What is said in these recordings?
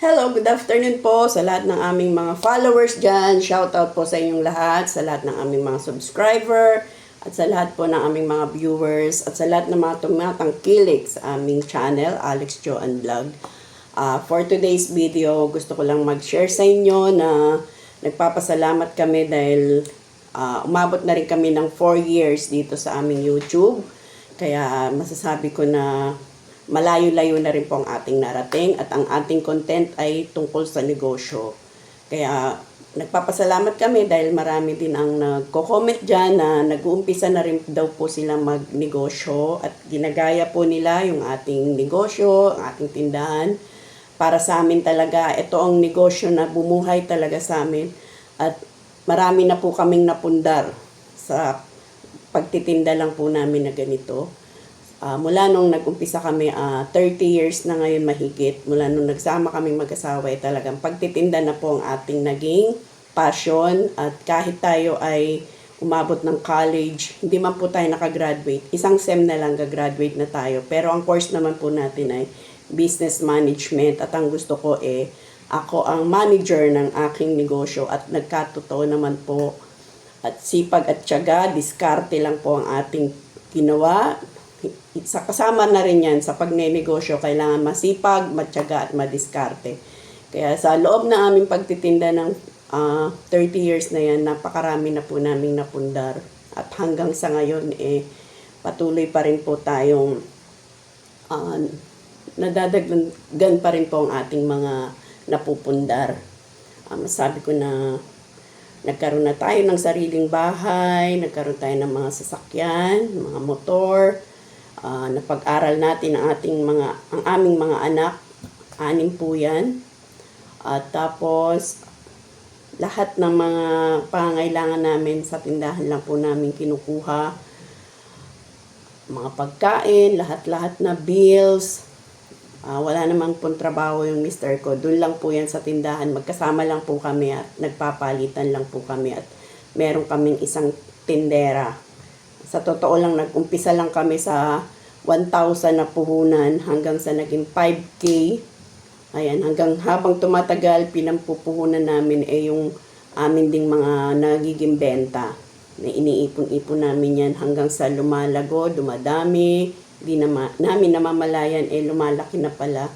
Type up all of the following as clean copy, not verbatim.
Hello, good afternoon po sa lahat ng aming mga followers dyan. Shoutout po sa inyong lahat, sa lahat ng aming mga subscriber, at sa lahat po ng aming mga viewers, at sa lahat ng mga tumatangkilik sa aming channel, Alex Joan Vlog. For today's video, gusto ko lang mag-share sa inyo na nagpapasalamat kami dahil umabot na rin kami ng 4 years dito sa aming YouTube. Kaya masasabi ko na malayo-layo na rin po ang ating narating at ang ating content ay tungkol sa negosyo. Kaya nagpapasalamat kami dahil marami din ang nagko-comment dyan na nag-uumpisa na rin daw po silang magnegosyo at ginagaya po nila yung ating negosyo, ang ating tindahan. Para sa amin talaga, ito ang negosyo na bumuhay talaga sa amin at marami na po kaming napundar sa pagtitinda lang po namin na ganito. Mula nung nag-umpisa kami, 30 years na ngayon mahigit, mula nung nagsama kaming mag-asawa, ay talagang pagtitinda na po ang ating naging passion. At kahit tayo ay umabot ng college, hindi man po tayo nakagraduate, isang SEM na lang gagraduate na tayo. Pero ang course naman po natin ay business management at ang gusto ko ako ang manager ng aking negosyo at nagkatotoo naman po at sipag at tiyaga, diskarte lang po ang ating ginawa. Kasama na rin yan sa pagnenegosyo, kailangan masipag, matyaga at madiskarte. Kaya sa loob na aming pagtitinda ng 30 years na yan, napakarami na po naming napundar. At hanggang sa ngayon, patuloy pa rin po tayong nadadagdagan pa rin po ang ating mga napupundar. Masabi ko na nagkaroon na tayo ng sariling bahay, nagkaroon tayo ng mga sasakyan, mga motor, napag-aral natin ang aming mga anak, 6 po yan. At tapos, lahat ng mga pangangailangan namin sa tindahan lang po namin kinukuha. Mga pagkain, lahat-lahat na bills. Wala namang pong trabaho yung mister ko. Doon lang po yan sa tindahan. Magkasama lang po kami at nagpapalitan lang po kami. At meron kaming isang tindera. Sa totoo lang, nag-umpisa lang kami sa 1,000 na puhunan hanggang sa naging 5K. Ayan, hanggang habang tumatagal, pinampupuhunan namin yung amin ding mga nagiging benta. Na iniipon-ipon namin yan hanggang sa lumalago, dumadami. Di namin namamalayan, lumalaki na pala.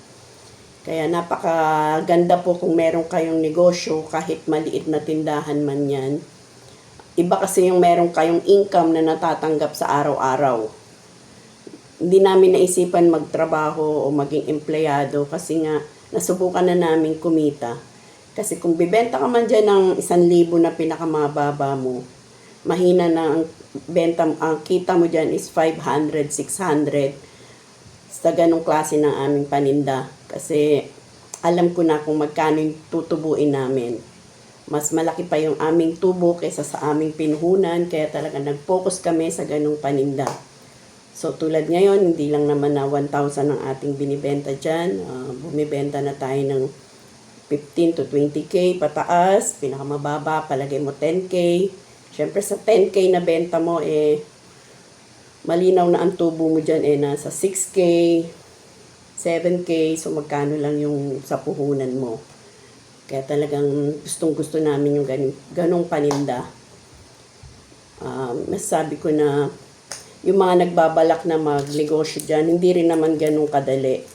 Kaya napakaganda po kung meron kayong negosyo, kahit maliit na tindahan man yan. Iba kasi yung meron kayong income na natatanggap sa araw-araw. Hindi namin naisipan magtrabaho o maging empleyado kasi nga nasubukan na namin kumita. Kasi kung bibenta ka man dyan ng 1,000 na pinakamababa mo, mahina na ang benta, ang kita mo dyan is 500, 600 sa ganong klase ng aming paninda. Kasi alam ko na kung magkano yung tutubuin namin. Mas malaki pa yung aming tubo kaysa sa aming pinuhunan, kaya talaga nag-focus kami sa ganong paninda. So tulad ngayon, hindi lang naman na 1,000 ang ating binibenta dyan. Bumibenta na tayo ng 15 to 20K pataas, pinakamababa, palagay mo 10K. Siyempre sa 10K na benta mo, malinaw na ang tubo mo dyan, nasa 6K, 7K, so magkano lang yung sa puhunan mo. Kaya talagang gustong-gusto namin yung ganong paninda. Masasabi ko na yung mga nagbabalak na magnegosyo dyan, hindi rin naman ganong kadali.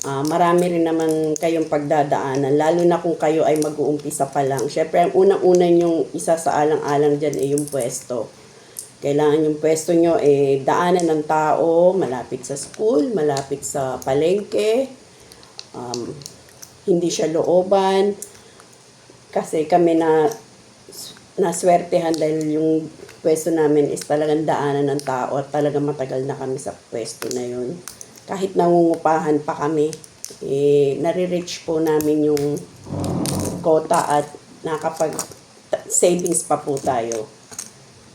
Marami rin naman kayong pagdadaanan, lalo na kung kayo ay mag-uumpisa pa lang. Siyempre, ang unang-una yung isa sa alang-alang dyan yung pwesto. Kailangan yung pwesto nyo daanan ng tao, malapit sa school, malapit sa palengke, hindi siya looban. Kasi kami naswertehan dahil yung pwesto namin is talagang daanan ng tao at talagang matagal na kami sa pwesto na yun. Kahit nangungupahan pa kami, nare-reach po namin yung quota at nakapag-savings pa po tayo.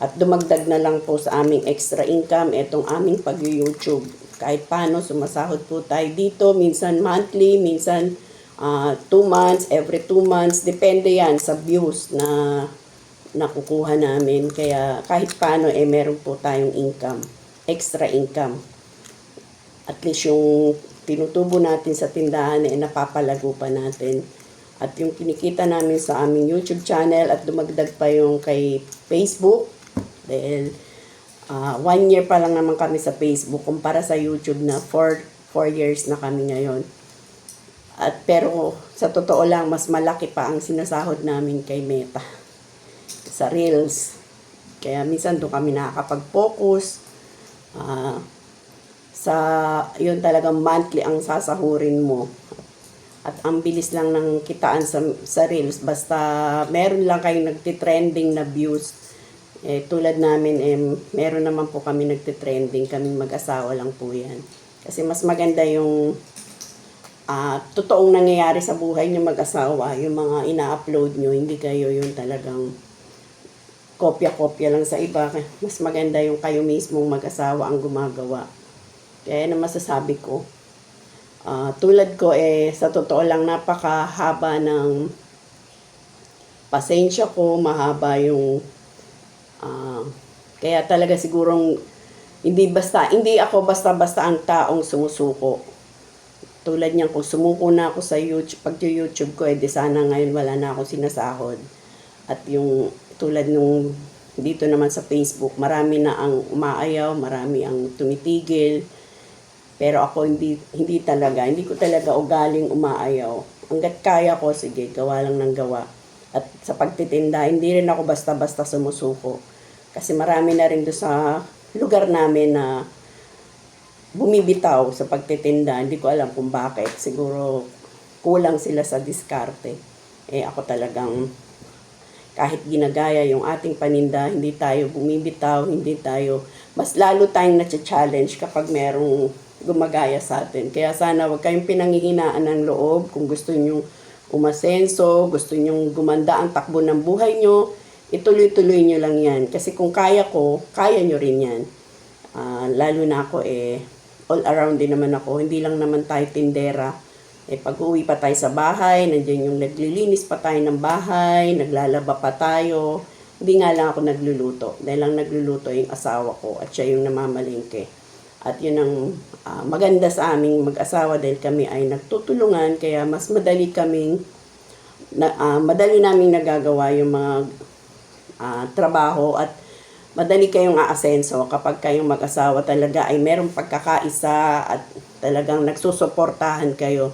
At dumagdag na lang po sa aming extra income itong aming pag-YouTube. Kahit paano, sumasahod po tayo dito, minsan monthly, minsan 2 months, every 2 months. Depende yan sa views na nakukuha namin. Kaya kahit paano, meron po tayong income, extra income. At least yung tinutubo natin sa tindahan ay napapalago pa natin. At yung kinikita namin sa aming YouTube channel at dumagdag pa yung kay Facebook dahil 1 year pa lang naman kami sa Facebook kumpara sa YouTube na 4 years na kami ngayon. At pero sa totoo lang mas malaki pa ang sinasahod namin kay Meta sa Reels. Kaya minsan doon kami nakakapag-focus sa yun talagang monthly ang sasahurin mo. At ang bilis lang ng kitaan sa Reels. Basta meron lang kayong nagtitrending na views. Tulad namin, meron naman po kami nagtitrending. Kaming mag-asawa lang po yan. Kasi mas maganda yung totoong nangyayari sa buhay niyo mag-asawa. Yung mga ina-upload nyo, hindi kayo yung talagang kopya-kopya lang sa iba. Mas maganda yung kayo mismong mag-asawa ang gumagawa. Kaya na masasabi ko, tulad ko sa totoo lang napakahaba ng pasensya ko, mahaba yung kaya talaga sigurong hindi ako basta-basta ang taong sumusuko. Tulad niyan, kung sumuko na ako sa YouTube, pag-YouTube ko, di sana ngayon wala na akong sinasahod. At yung tulad nung dito naman sa Facebook, marami na ang umaayaw, marami ang tumitigil. Pero ako hindi ko talaga ugaling umaayaw. Hanggat kaya ko, sige, gawa lang ng gawa. At sa pagtitinda, hindi rin ako basta-basta sumusuko. Kasi marami na rin doon sa lugar namin na bumibitaw sa pagtitinda. Hindi ko alam kung bakit. Siguro kulang sila sa diskarte. Ako talagang kahit ginagaya yung ating paninda, hindi tayo bumibitaw, mas lalo tayong na-challenge kapag merong gumagaya sa atin. Kaya sana wag kayong pinanghihinaan ng loob. Kung gusto nyo umasenso, gusto nyo gumanda ang takbo ng buhay nyo, ituloy-tuloy nyo lang yan. Kasi kung kaya ko, kaya nyo rin yan. Lalo na ako all around din naman ako. Hindi lang naman tayo tindera. Pag uwi pa tayo sa bahay, nandiyan yung naglilinis pa tayo ng bahay, naglalaba pa tayo. Hindi nga lang ako nagluluto. Dahil lang nagluluto yung asawa ko at siya yung namamalingke. At yun ang maganda sa aming mag-asawa dahil kami ay nagtutulungan. Kaya mas madali naming nagagawa yung mga trabaho at madali kayong aasenso kapag kayong mag-asawa talaga ay merong pagkakaisa at talagang nagsusuportahan kayo.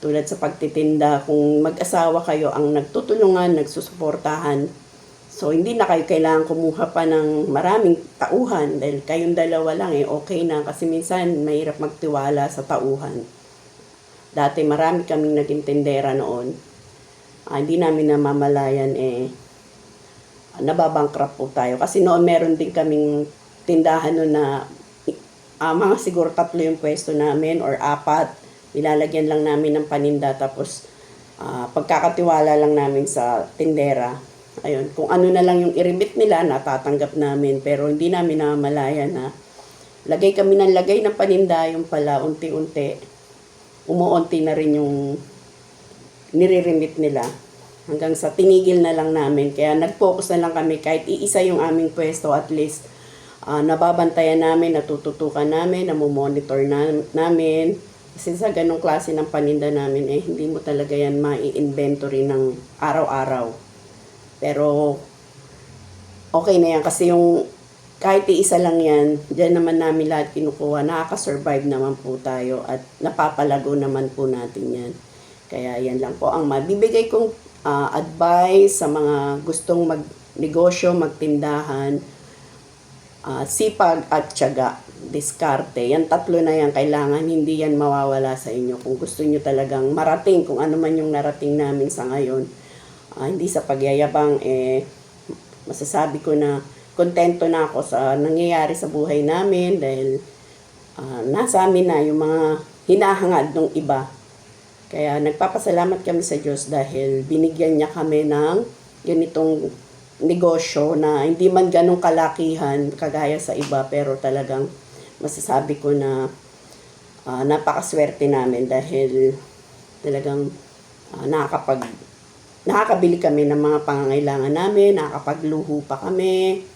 Tulad sa pagtitinda, kung mag-asawa kayo ang nagtutulungan, nagsusuportahan, so hindi na kayo kailangan kumuha pa ng maraming tauhan dahil kayong dalawa lang okay na kasi minsan mahirap magtiwala sa tauhan. Dati marami kaming naging tindera noon. Hindi namin namamalayan nababankrupt po tayo. Kasi noon meron din kaming tindahan noon na mga siguro 3 yung pwesto namin or 4. Nilalagyan lang namin ng paninda tapos pagkakatiwala lang namin sa tindera. Ayun, kung ano na lang yung i-remit nila, natatanggap namin. Pero hindi namin namamalayan na lagay kami ng lagay ng paninda, yung pala unti-unti, umuunti na rin yung nire-remit nila. Hanggang sa tinigil na lang namin. Kaya nag-focus na lang kami kahit iisa yung aming pwesto at least nababantayan namin, natututukan namin, namomonitor namin. Kasi sa ganong klase ng paninda namin, hindi mo talaga yan mai-inventory ng araw-araw. Pero okay na yan kasi yung kahit iisa lang yan, dyan naman namin lahat kinukuha, nakaka-survive naman po tayo at napapalago naman po natin yan. Kaya yan lang po ang mabibigay kong advice sa mga gustong magnegosyo, magtindahan, sipag at tiyaga, diskarte. Yan 3 na yan, kailangan hindi yan mawawala sa inyo. Kung gusto nyo talagang marating, kung ano man yung narating namin sa ngayon, hindi sa pagyayabang, masasabi ko na kontento na ako sa nangyayari sa buhay namin dahil nasa amin na yung mga hinahangad ng iba. Kaya nagpapasalamat kami sa Diyos dahil binigyan niya kami ng ganitong negosyo na hindi man ganong kalakihan kagaya sa iba, pero talagang masasabi ko na napakaswerte namin dahil talagang nakakabili kami ng mga pangangailangan namin, nakakapagluho pa kami,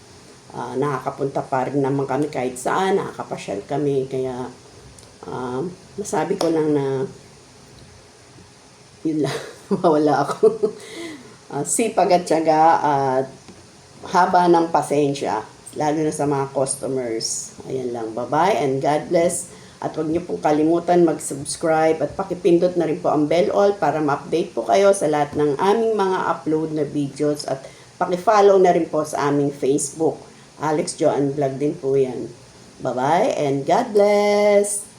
nakakapunta pa rin naman kami kahit saan, nakakapasyal kami. Kaya Masabi ko lang na yun lang, mawala ako. Sipag at tiyaga at haba ng pasensya, lalo na sa mga customers. Ayan lang, bye-bye and God bless. At huwag niyo pong kalimutan mag-subscribe at pakipindot na rin po ang bell all para ma-update po kayo sa lahat ng aming mga upload na videos at pakifollow na rin po sa aming Facebook. Alex Joanne Vlog din po yan. Bye-bye and God bless!